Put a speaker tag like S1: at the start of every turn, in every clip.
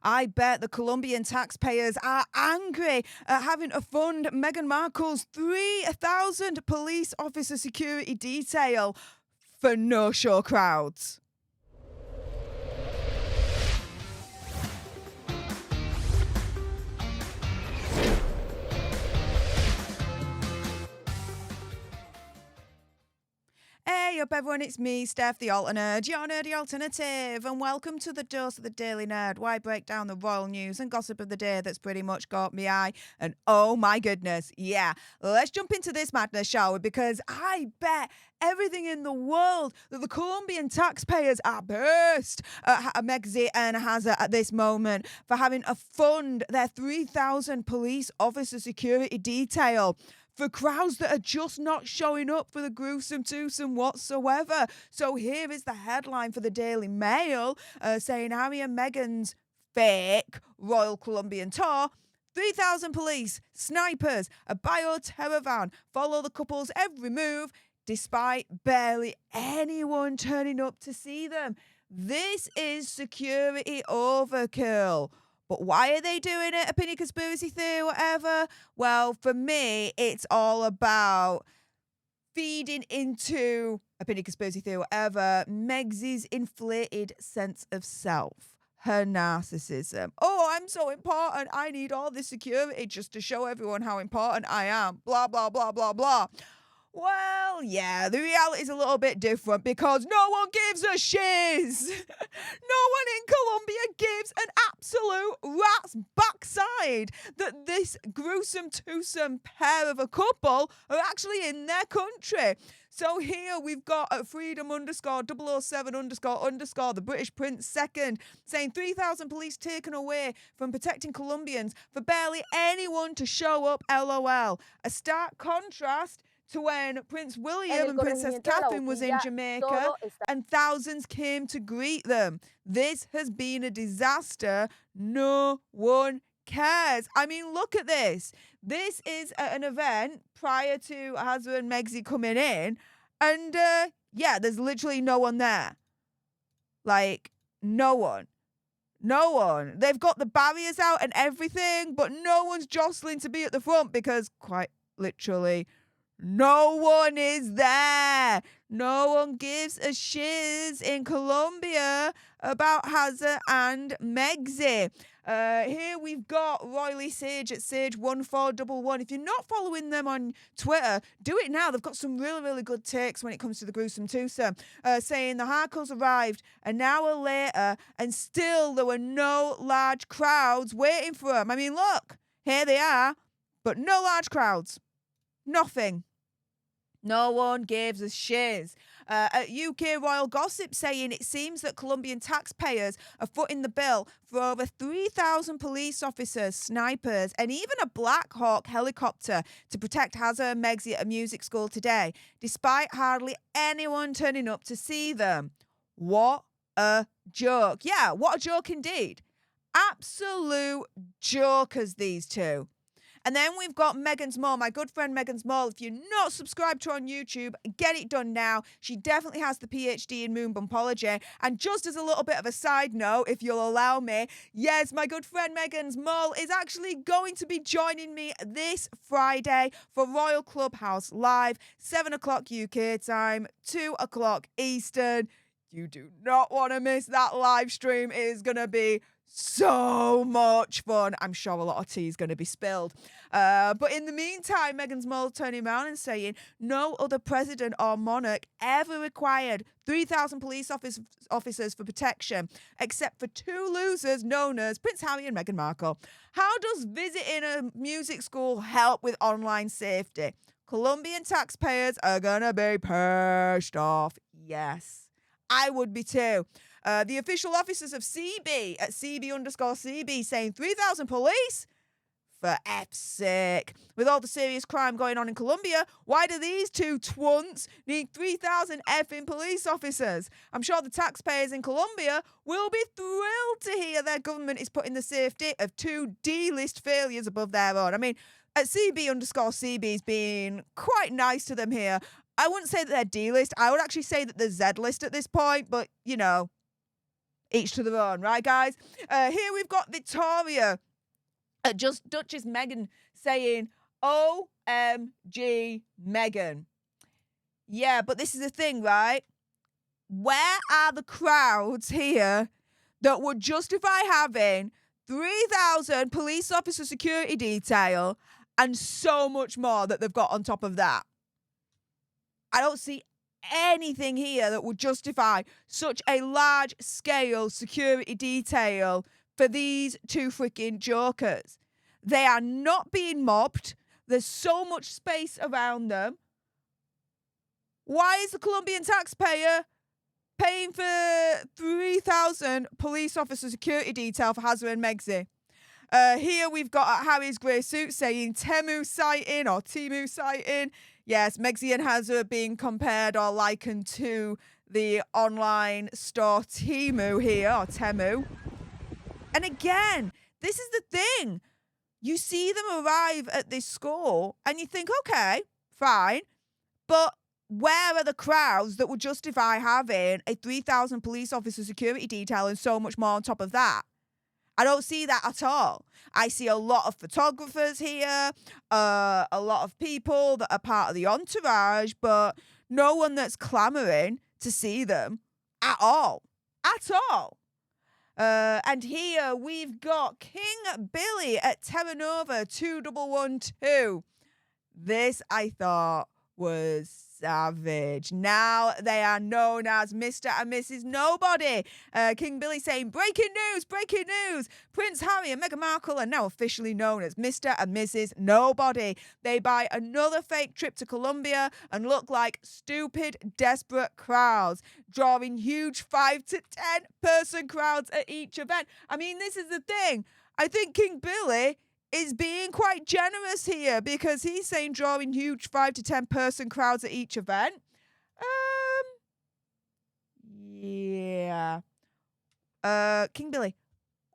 S1: I bet the Colombian taxpayers are angry at having to fund Meghan Markle's 3,000 police officer security detail for no-show crowds. Hey up everyone, it's me, Stef, the Alternerd, your nerdy alternative, and welcome to the Dose of the Daily Nerd, where I break down the royal news and gossip of the day that's pretty much caught me eye. And oh my goodness, yeah, let's jump into this madness, shall we? Because I bet everything in the world that the Colombian taxpayers are pissed at Meghan and Hazard at this moment for having to fund their 3,000 police officer security detail for crowds that are just not showing up for the gruesome twosome whatsoever. So here is the headline for the Daily Mail saying Harry and Meghan's fake Royal Colombian tour. 3,000 police, snipers, a bioterror van follow the couple's every move despite barely anyone turning up to see them. This is security overkill. But why are they doing it? Opinion, conspiracy theory, whatever? Well, for me, it's all about feeding into, opinion, conspiracy theory, whatever, Meg's inflated sense of self. Her narcissism. Oh, I'm so important. I need all this security just to show everyone how important I am. Blah, blah, blah, blah, blah. Well, yeah, the reality is a little bit different because no one gives a shiz. No one in Colombia gives an absolute rat's backside that this gruesome twosome pair of a couple are actually in their country. So here we've got at freedom _007 _ the British Prince second saying 3,000 police taken away from protecting Colombians for barely anyone to show up, LOL. A stark contrast to when Prince William and Princess Catherine was in Jamaica and thousands came to greet them. This has been a disaster. No one cares. I mean, look at this. This is an event prior to Hazard and Meghan coming in, and yeah, there's literally no one there. Like, no one. No one. They've got the barriers out and everything, but no one's jostling to be at the front because, quite literally, no one is there. No one gives a shiz in Colombia about Hazard and Meghan. Here we've got Royally Sage at Sage1411. If you're not following them on Twitter, do it now. They've got some really, really good takes when it comes to the gruesome twosome. Saying the Harkles arrived an hour later and still there were no large crowds waiting for them. I mean, look, here they are, but no large crowds. Nothing. No one gives a shiz. At UK Royal Gossip saying it seems that Colombian taxpayers are footing the bill for over 3,000 police officers, snipers, and even a Black Hawk helicopter to protect Hazard and Meghan at a music school today, despite hardly anyone turning up to see them. What a joke. Yeah, what a joke indeed. Absolute jokers, these two. And then we've got Meghans Maul, my good friend Meghans Maul. If you're not subscribed to her on YouTube, get it done now. She definitely has the PhD in moon bumpology. And just as a little bit of a side note, if you'll allow me, yes, my good friend Meghans Maul is actually going to be joining me this Friday for Royal Clubhouse Live, 7 o'clock UK time, 2 o'clock Eastern. You do not want to miss that live stream. It is going to be so much fun. I'm sure a lot of tea is going to be spilled. But in the meantime, Meghans Maul turning around and saying no other president or monarch ever required 3,000 police officers for protection, except for two losers known as Prince Harry and Meghan Markle. How does visiting a music school help with online safety? Colombian taxpayers are going to be pissed off. Yes, I would be too. The official officers of CB at CB_CB saying 3,000 police? For F's sake. With all the serious crime going on in Colombia, why do these two twunts need 3,000 effing police officers? I'm sure the taxpayers in Colombia will be thrilled to hear their government is putting the safety of two D-list failures above their own. I mean, at CB_CB's being quite nice to them here. I wouldn't say that they're D-list. I would actually say that they're Z-list at this point, but, you know, each to their own, right, guys? Here we've got Victoria, just Duchess Meghan saying, OMG Meghan. Yeah, but this is the thing, right? Where are the crowds here that would justify having 3,000 police officer security detail and so much more that they've got on top of that? I don't see anything here that would justify such a large scale security detail for these two freaking jokers. They are not being mobbed. There's so much space around them. Why is the Colombian taxpayer paying for 3,000 police officer security detail for Harry and Meghan? Here we've got Harry's grey suit saying Temu sighting or Temu sighting. Yes, Meghan and Harry being compared or likened to the online store Temu here, or Temu. And again, this is the thing. You see them arrive at this school and you think, okay, fine, but where are the crowds that would justify having a 3,000 police officer security detail and so much more on top of that? I don't see that at all. I see a lot of photographers here, a lot of people that are part of the entourage, but no one that's clamoring to see them at all. At all. And here we've got King Billy at Terra Nova 2112. This I thought was savage. Now they are known as Mr. and Mrs. Nobody. King Billy saying, breaking news, breaking news. Prince Harry and Meghan Markle are now officially known as Mr. and Mrs. Nobody. They buy another fake trip to Colombia and look like stupid, desperate crowds, drawing huge 5 to 10 person crowds at each event. I mean, this is the thing. I think King Billy is being quite generous here because he's saying drawing huge 5 to 10 person crowds at each event. Yeah. King Billy,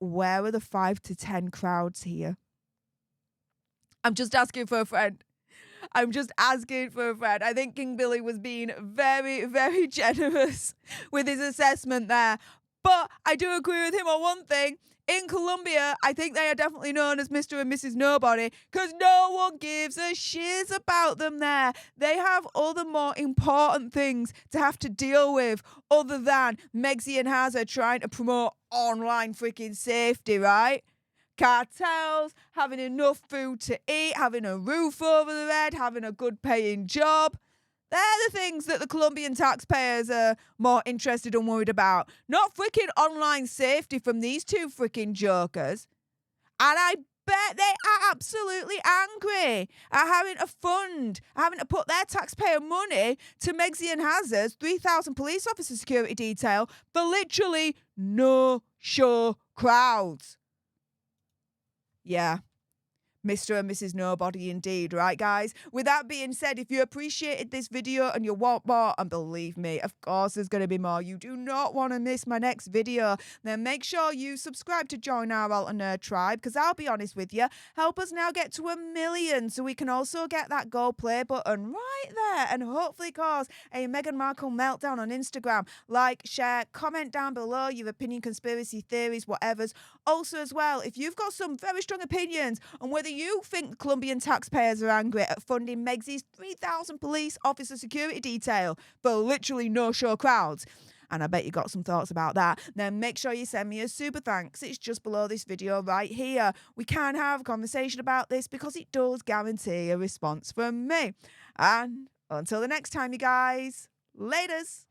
S1: where are the 5 to 10 crowds here? I'm just asking for a friend. I'm just asking for a friend. I think King Billy was being very, very generous with his assessment there. But I do agree with him on one thing. In Colombia, I think they are definitely known as Mr. and Mrs. Nobody because no one gives a shiz about them there. They have other more important things to have to deal with other than Meghan and Harry trying to promote online freaking safety, right? Cartels, having enough food to eat, having a roof over their head, having a good paying job. They're the things that the Colombian taxpayers are more interested and worried about. Not freaking online safety from these two freaking jokers. And I bet they are absolutely angry at having a fund, having to put their taxpayer money to Meghan and Harry's 3,000 police officer security detail for literally no show crowds. Yeah. Mr. and Mrs. Nobody indeed, right, guys? With that being said, if you appreciated this video and you want more, and believe me, of course there's going to be more, you do not want to miss my next video, then make sure you subscribe to join our Alter Nerd tribe, because I'll be honest with you, help us now get to 1 million so we can also get that gold play button right there and hopefully cause a Meghan Markle meltdown on Instagram. Like, share, comment down below your opinion, conspiracy theories, whatever's. Also as well, if you've got some very strong opinions on whether you think the Colombian taxpayers are angry at funding Meg's 3,000 police officer security detail for literally no-show crowds, and I bet you got some thoughts about that, then make sure you send me a super thanks. It's just below this video right here. We can have a conversation about this because it does guarantee a response from me. And until the next time, you guys, laters.